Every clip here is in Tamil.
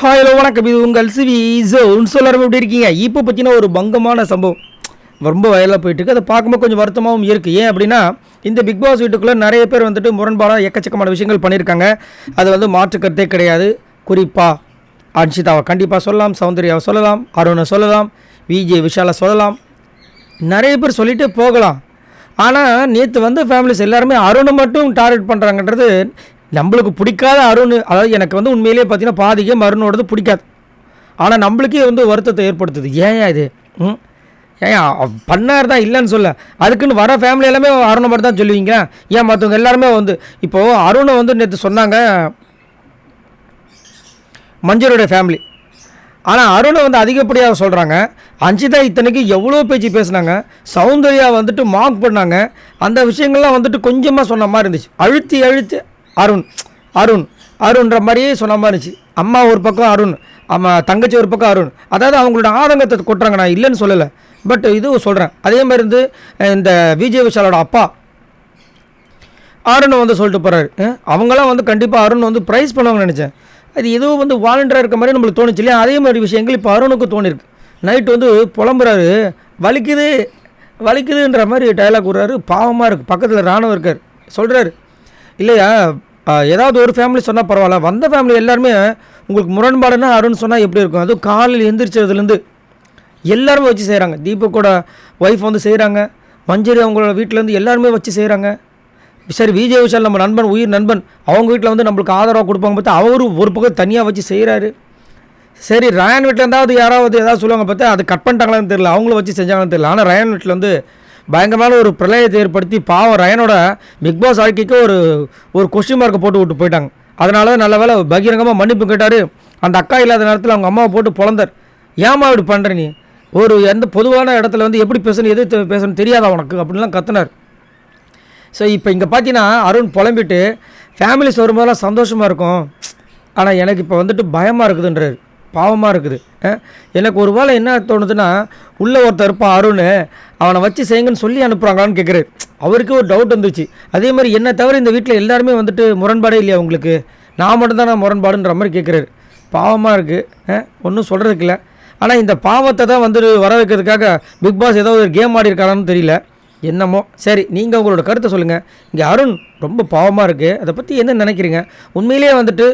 ஹாய் ஹலோ வணக்கம். இது உங்கள் சிவி ஜோன். எல்லாரும் எப்படி இருக்கீங்க? இப்போ பார்த்தீங்கன்னா ஒரு பங்கமான சம்பவம் ரொம்ப வயலாக போயிட்டுருக்கு. அதை பார்க்கும்போது கொஞ்சம் வருத்தமாகவும் இருக்குது. ஏன் அப்படின்னா இந்த பிக் பாஸ் வீட்டுக்குள்ளே நிறைய பேர் வந்துட்டு முரண்பாடாக எக்கச்சக்கமான விஷயங்கள் பண்ணியிருக்காங்க. அது வந்து மாற்றுக்கருத்தே கிடையாது. குறிப்பாக அன்ஷிதாவை கண்டிப்பாக சொல்லலாம், சௌந்தர்யாவை சொல்லலாம், அருணை சொல்லலாம், விஜய் விஷாலை சொல்லலாம், நிறைய பேர் சொல்லிகிட்டே போகலாம். ஆனால் நேற்று வந்து ஃபேமிலிஸ் எல்லாருமே அருணை மட்டும் டார்கெட் பண்ணுறாங்கன்றது நம்மளுக்கு பிடிக்காத அருண். அதாவது எனக்கு வந்து உண்மையிலேயே பார்த்தீங்கன்னா பாதி கேம் அருணோடது பிடிக்காது. ஆனால் நம்மளுக்கே வந்து வருத்தத்தை ஏற்படுத்துது. ஏன் இது ஏன் பண்ணார் தான் இல்லைன்னு சொல்ல, அதுக்குன்னு வர ஃபேமிலி எல்லாமே அருணை மட்டும் தான் சொல்லுவீங்க. ஏன் மற்றவங்க எல்லாருமே வந்து இப்போது அருணை வந்து நேற்று சொன்னாங்க மஞ்சளுடைய ஃபேமிலி. ஆனால் அருணை வந்து அதிகப்படியாக சொல்கிறாங்க. அன்ஷிதா இத்தனைக்கு எவ்வளோ பேச்சு பேசுனாங்க. சௌந்தர்யா வந்துட்டு மார்க் பண்ணாங்க. அந்த விஷயங்கள்லாம் வந்துட்டு கொஞ்சமாக சொன்ன மாதிரி இருந்துச்சு. அழுத்தி அருண் அருண் அருண்ன்ற மாதிரியே சொன்ன மாதிரி இருந்துச்சு. அம்மா ஒரு பக்கம் அருண், தங்கச்சி ஒரு பக்கம் அருண். அதாவது அவங்களோட ஆதங்கத்தை கொட்டுறாங்க. நான் இல்லைன்னு சொல்லலை, பட் இது சொல்கிறேன். அதே மாதிரி இருந்து இந்த விஜய் விஷாலோட அப்பா அருணை வந்து சொல்லிட்டு போகிறாரு. அவங்களாம் வந்து கண்டிப்பாக அருண் வந்து ப்ரைஸ் பண்ணுவாங்கன்னு நினச்சேன். அது எதுவும் வந்து வாலண்டியராக இருக்க மாதிரி நம்மளுக்கு தோணுச்சு இல்லையா? அதே மாதிரி விஷயங்கள் இப்போ அருணுக்கு தோணிருக்கு. நைட்டு வந்து புலம்புறாரு, வலிக்குதுன்ற மாதிரி டைலாக் விடுறாரு. பாவமாக இருக்குது. பக்கத்தில் ராணுவம் இருக்கார். சொல்கிறாரு, இல்லையா ஏதாவது ஒரு ஃபேமிலி சொன்னால் பரவாயில்ல, வந்த ஃபேமிலி எல்லாருமே உங்களுக்கு முரண்பாடுன்னா அருண் சொன்னால் எப்படி இருக்கும்? அதுவும் காலையில் எந்திரிச்சதுலேருந்து எல்லாருமே வச்சு செய்கிறாங்க. தீபக்கோட ஒய்ஃப் வந்து செய்கிறாங்க, மஞ்சரி அவங்களோட வீட்டிலேருந்து எல்லாருமே வச்சு செய்கிறாங்க. சரி, விஜய் விஷால் நம்ம நண்பன், உயிர் நண்பன், அவங்க வீட்டில் வந்து நம்மளுக்கு ஆதரவாக கொடுப்பாங்க பார்த்தா அவரும் ஒரு பக்கம் தனியாக வச்சு செய்கிறாரு. சரி, ரயான் வீட்டில் இருந்தாவது யாராவது ஏதாவது சொல்லுவாங்க பார்த்தா அது கட் பண்ணிட்டாங்களான்னு தெரியல, அவங்களும் வச்சு செஞ்சாங்கன்னு தெரியல. ஆனால் ரயான் வீட்டில் வந்து பயங்கரமான ஒரு பிரளயத்தை ஏற்படுத்தி பாவம் ரயனோட பிக் பாஸ் வாழ்க்கைக்கு ஒரு கொஸ்டின் மார்க்கை போட்டு விட்டு போயிட்டாங்க. அதனால நல்ல வேலை பகிரங்கமாக மன்னிப்பு கேட்டார். அந்த அக்கா இல்லாத நேரத்தில் அவங்க அம்மாவை போட்டு பொழந்தார். ஏமா இப்படி பண்ணுற நீ? ஒரு எந்த பொதுவான இடத்துல வந்து எப்படி பேசணும், எது பேசணும் தெரியாதா உனக்கு அப்படின்லாம் கத்துனார். ஸோ இப்போ இங்கே பார்த்தீங்கன்னா அருண் புலம்பிட்டு ஃபேமிலிஸ் வரும்போதெல்லாம் சந்தோஷமாக இருக்கும், ஆனால் எனக்கு இப்போ வந்துட்டு பயமாக இருக்குதுன்றார். பாவமாக இருக்குது. எனக்கு ஒரு வேளை என்ன தோணுதுன்னா, உள்ளே ஒருத்தர் இருப்பான் அருண், அவனை வச்சு செய்யுங்கன்னு சொல்லி அனுப்புகிறாங்களான்னு கேட்குறாரு. அவருக்கு ஒரு டவுட் வந்துச்சு. அதே மாதிரி என்னை தவிர இந்த வீட்டில் எல்லாருமே வந்துட்டு முரண்பாடே இல்லையா உங்களுக்கு? நான் மட்டும்தான் முரண்பாடுன்ற மாதிரி கேட்குறாரு. பாவமாக இருக்குது. ஒன்றும் சொல்கிறதுக்கு இல்லை. ஆனால் இந்த பாவத்தை தான் வந்துட்டு வர வைக்கிறதுக்காக பிக் பாஸ் ஏதோ ஒரு கேம் ஆடி இருக்காரான்னு தெரியல. என்னமோ சரி, நீங்கள் உங்களோட கருத்தை சொல்லுங்கள். இங்கே அருண் ரொம்ப பாவமாக இருக்குது, அதை பற்றி என்ன நினைக்கிறீங்க? உண்மையிலேயே வந்துட்டு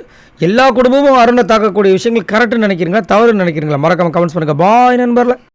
எல்லா குடும்பமும் அருணை தாக்கக்கூடிய விஷயங்கள் கரெக்டுன்னு நினைக்கிறீங்களா, தவறுன்னு நினைக்கிறீங்களா? மறக்காமல் கமெண்ட்ஸ் பண்ணுங்கள். பாய் நண்பர்ல.